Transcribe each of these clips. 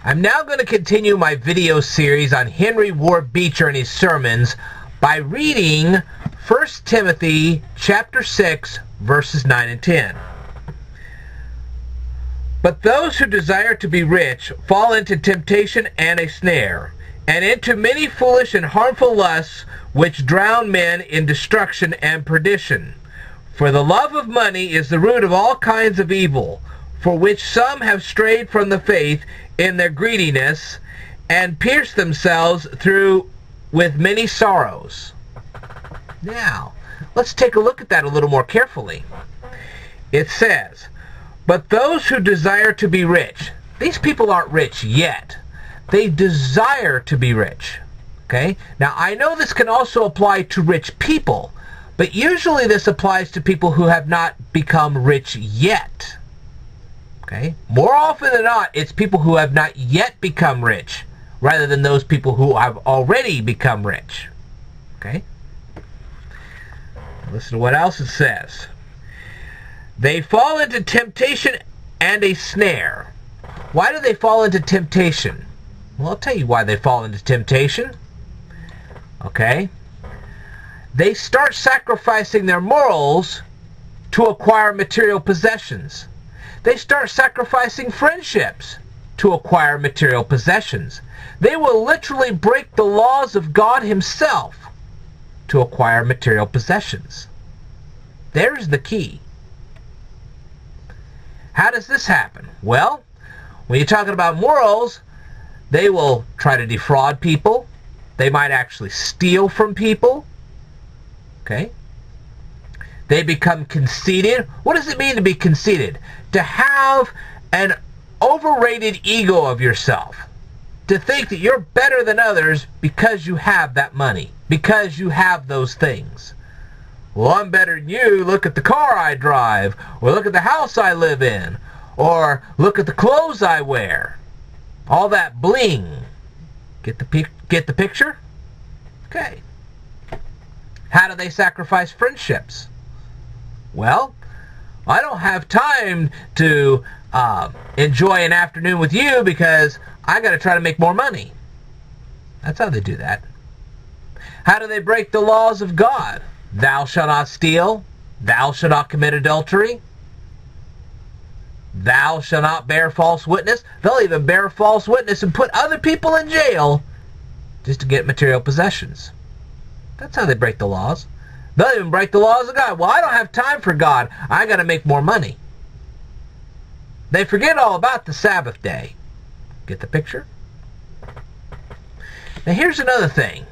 I'm now going to continue my video series on Henry Ward Beecher and his sermons by reading 1 Timothy chapter 6, verses 9 and 10. But those who desire to be rich fall into temptation and a snare, and into many foolish and harmful lusts, which drown men in destruction and perdition. For the love of money is the root of all kinds of evil, for which some have strayed from the faith in their greediness, and pierced themselves through with many sorrows. Now, let's take a look at that a little more carefully. It says, but those who desire to be rich, these people aren't rich yet. They desire to be rich. Okay? Now, I know this can also apply to rich people, but usually this applies to people who have not become rich yet. Okay? More often than not, it's people who have not yet become rich, rather than those people who have already become rich. Okay? Listen to what else it says. They fall into temptation and a snare. Why do they fall into temptation? Well, I'll tell you why they fall into temptation. Okay? They start sacrificing their morals to acquire material possessions. They start sacrificing friendships to acquire material possessions. They will literally break the laws of God Himself to acquire material possessions. There's the key. How does this happen? Well, when you're talking about morals, they will try to defraud people. They might actually steal from people. Okay? They become conceited. What does it mean to be conceited? To have an overrated ego of yourself. To think that you're better than others because you have that money. Because you have those things. Well, I'm better than you. Look at the car I drive. Or look at the house I live in. Or look at the clothes I wear. All that bling. Get the picture? Okay. How do they sacrifice friendships? Well, I don't have time to enjoy an afternoon with you because I got to try to make more money. That's how they do that. How do they break the laws of God? Thou shalt not steal. Thou shalt not commit adultery. Thou shalt not bear false witness. They'll even bear false witness and put other people in jail just to get material possessions. That's how they break the laws. They'll even break the laws of God. Well, I don't have time for God. I got to make more money. They forget all about the Sabbath day. Get the picture? Now here's another thing.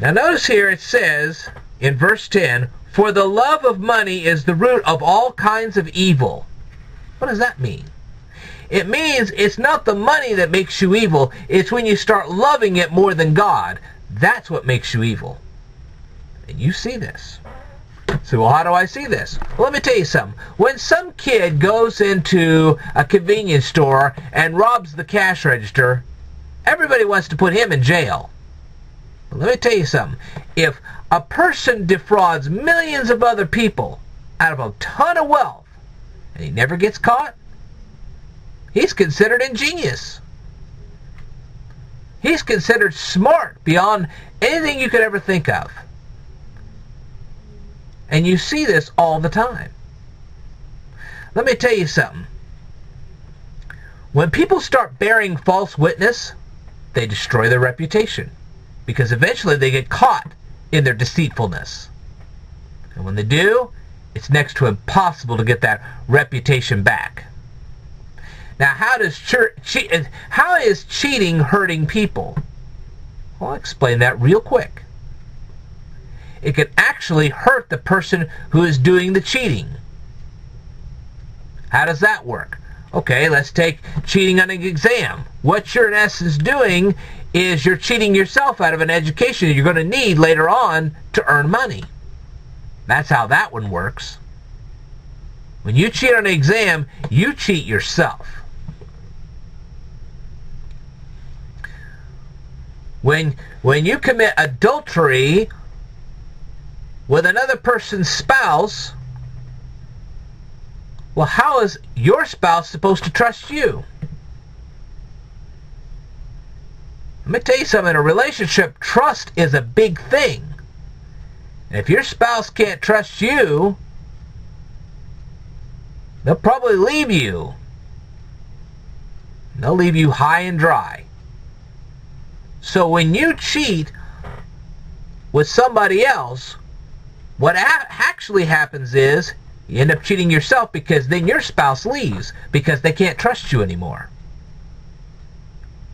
Now notice here it says in verse 10, for the love of money is the root of all kinds of evil. What does that mean? It means it's not the money that makes you evil. It's when you start loving it more than God. That's what makes you evil. And you see this. So, well, how do I see this? Well, let me tell you something. When some kid goes into a convenience store and robs the cash register, everybody wants to put him in jail. But let me tell you something. If a person defrauds millions of other people out of a ton of wealth and he never gets caught, he's considered ingenious. He's considered smart beyond anything you could ever think of. And you see this all the time. Let me tell you something. When people start bearing false witness, they destroy their reputation. Because eventually they get caught in their deceitfulness. And when they do, it's next to impossible to get that reputation back. Now, how is cheating hurting people? Well, I'll explain that real quick. It can actually hurt the person who is doing the cheating. How does that work? Okay, let's take cheating on an exam. What you're in essence doing is you're cheating yourself out of an education that you're going to need later on to earn money. That's how that one works. When you cheat on an exam, you cheat yourself. When you commit adultery with another person's spouse, Well, how is your spouse supposed to trust you? Let me tell you something. In a relationship, trust is a big thing. And if your spouse can't trust you, they'll probably leave you. They'll leave you high and dry. So when you cheat with somebody else, what actually happens is you end up cheating yourself, because then your spouse leaves because they can't trust you anymore.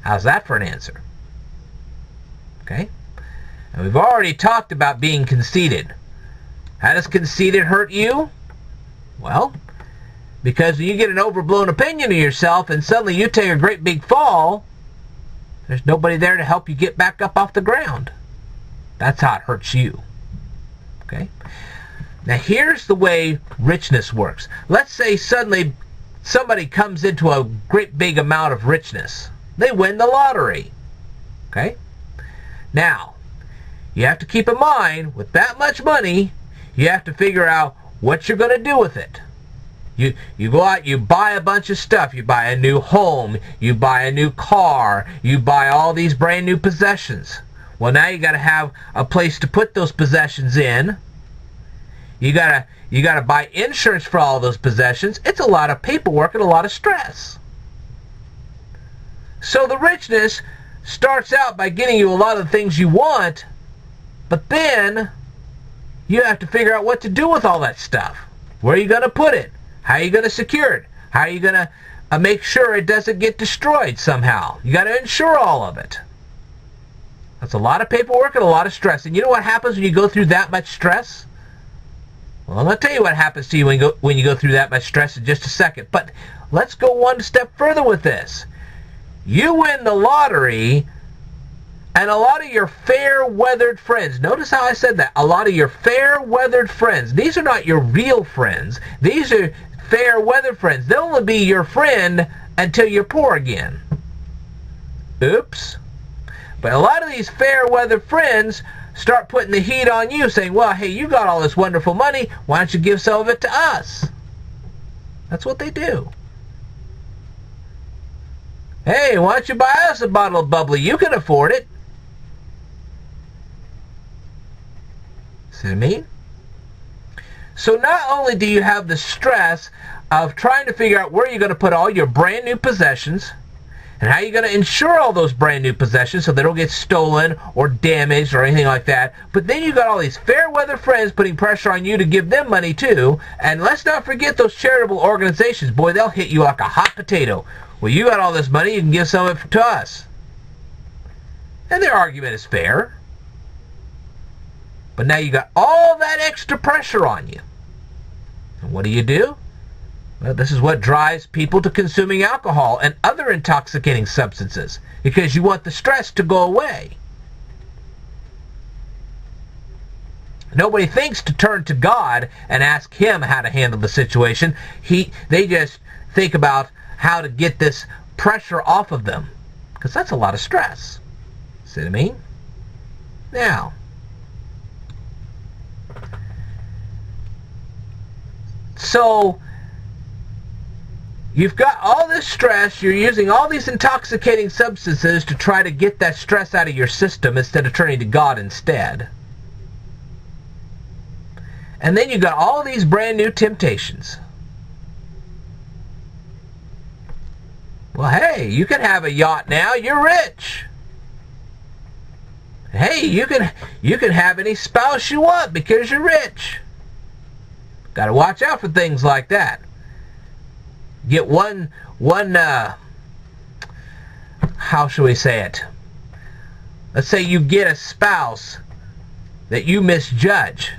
How's that for an answer? Okay? And we've already talked about being conceited. How does conceited hurt you? Well, because you get an overblown opinion of yourself and suddenly you take a great big fall, there's nobody there to help you get back up off the ground. That's how it hurts you. Okay? Now here's the way richness works. Let's say suddenly somebody comes into a great big amount of richness. They win the lottery. Okay? Now, you have to keep in mind, with that much money, you have to figure out what you're going to do with it. You go out, you buy a bunch of stuff. You buy a new home, you buy a new car, you buy all these brand new possessions. Well, now you got to have a place to put those possessions in. You got to buy insurance for all those possessions. It's a lot of paperwork and a lot of stress. So the richness starts out by getting you a lot of the things you want, but then you have to figure out what to do with all that stuff. Where are you going to put it? How are you going to secure it? How are you going to make sure it doesn't get destroyed somehow? You got to insure all of it. That's a lot of paperwork and a lot of stress. And you know what happens when you go through that much stress? Well, I'm going to tell you what happens to you when you go through that much stress in just a second. But let's go one step further with this. You win the lottery, and a lot of your fair-weathered friends, notice how I said that, a lot of your fair-weathered friends, these are not your real friends, these are fair-weathered friends. They'll only be your friend until you're poor again. Oops. But a lot of these fair-weathered friends start putting the heat on you, saying, well, hey, you got all this wonderful money, why don't you give some of it to us? That's what they do. Hey, why don't you buy us a bottle of bubbly? You can afford it. See what I mean? So not only do you have the stress of trying to figure out where you're going to put all your brand new possessions and how you're going to insure all those brand new possessions so they don't get stolen or damaged or anything like that, but then you got all these fair weather friends putting pressure on you to give them money too. And let's not forget those charitable organizations. Boy, they'll hit you like a hot potato. Well, you got all this money, you can give some of it to us. And their argument is fair. But now you got all that extra pressure on you. And what do? Well, this is what drives people to consuming alcohol and other intoxicating substances, because you want the stress to go away. Nobody thinks to turn to God and ask Him how to handle the situation. They just think about how to get this pressure off of them, because that's a lot of stress. See what I mean? Now, so you've got all this stress, you're using all these intoxicating substances to try to get that stress out of your system instead of turning to God instead. And then you got all these brand new temptations. Well, hey, you can have a yacht now, you're rich. Hey, you can have any spouse you want because you're rich. Got to watch out for things like that. Get one how shall we say it? Let's say you get a spouse that you misjudge.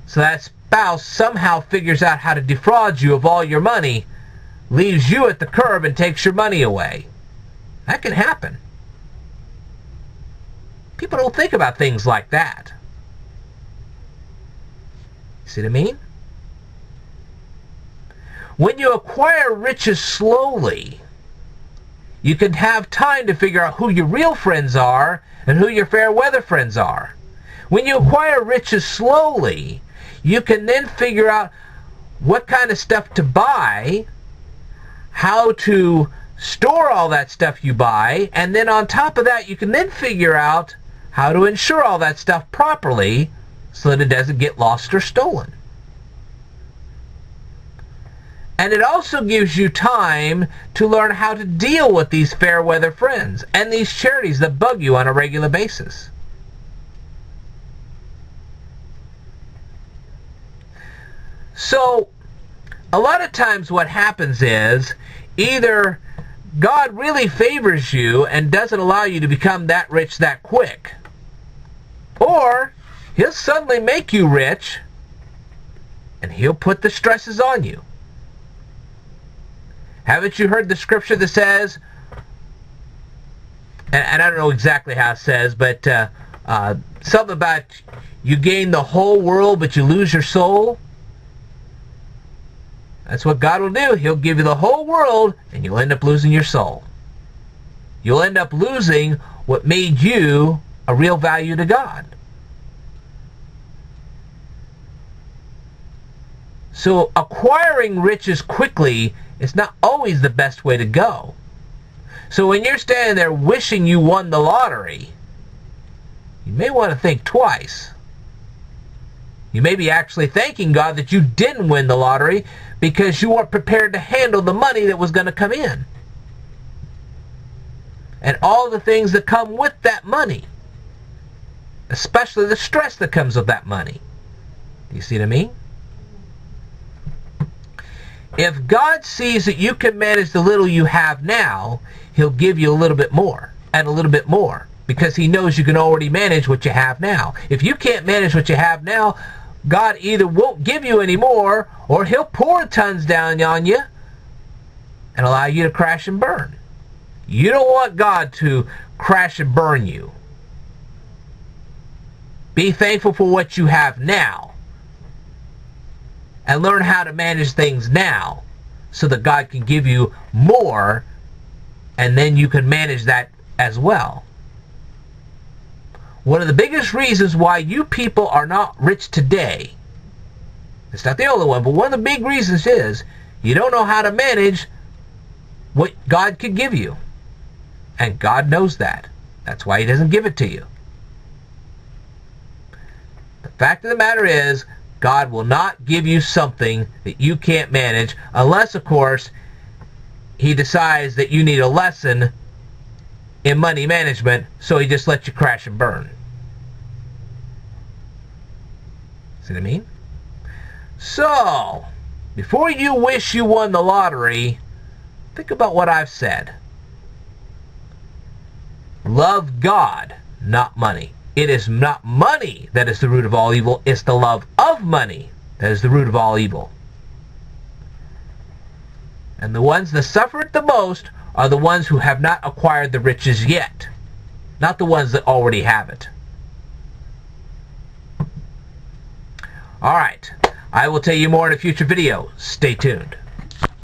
So that spouse somehow figures out how to defraud you of all your money, leaves you at the curb and takes your money away. That can happen. People don't think about things like that. See what I mean? When you acquire riches slowly, you can have time to figure out who your real friends are and who your fair weather friends are. When you acquire riches slowly, you can then figure out what kind of stuff to buy, how to store all that stuff you buy, and then on top of that, you can then figure out how to insure all that stuff properly so that it doesn't get lost or stolen. And it also gives you time to learn how to deal with these fair weather friends and these charities that bug you on a regular basis. So, a lot of times what happens is either God really favors you and doesn't allow you to become that rich that quick, or He'll suddenly make you rich and He'll put the stresses on you. Haven't you heard the scripture that says, and I don't know exactly how it says, but something about you gain the whole world but you lose your soul? That's what God will do. He'll give you the whole world and you'll end up losing your soul. You'll end up losing what made you a real value to God. So acquiring riches quickly is not always the best way to go. So when you're standing there wishing you won the lottery, you may want to think twice. You may be actually thanking God that you didn't win the lottery because you weren't prepared to handle the money that was going to come in. And all the things that come with that money. Especially the stress that comes with that money. Do you see what I mean? If God sees that you can manage the little you have now, He'll give you a little bit more and a little bit more because He knows you can already manage what you have now. If you can't manage what you have now, God either won't give you any more or He'll pour tons down on you and allow you to crash and burn. You don't want God to crash and burn you. Be thankful for what you have now. And learn how to manage things now so that God can give you more and then you can manage that as well. One of the biggest reasons why you people are not rich today, it's not the only one, but one of the big reasons is you don't know how to manage what God could give you. And God knows that. That's why He doesn't give it to you. The fact of the matter is, God will not give you something that you can't manage unless, of course, He decides that you need a lesson in money management, so He just lets you crash and burn. See what I mean? So, before you wish you won the lottery, think about what I've said. Love God, not money. It is not money that is the root of all evil. It's the love of money that is the root of all evil. And the ones that suffer it the most are the ones who have not acquired the riches yet, not the ones that already have it. Alright, I will tell you more in a future video. Stay tuned.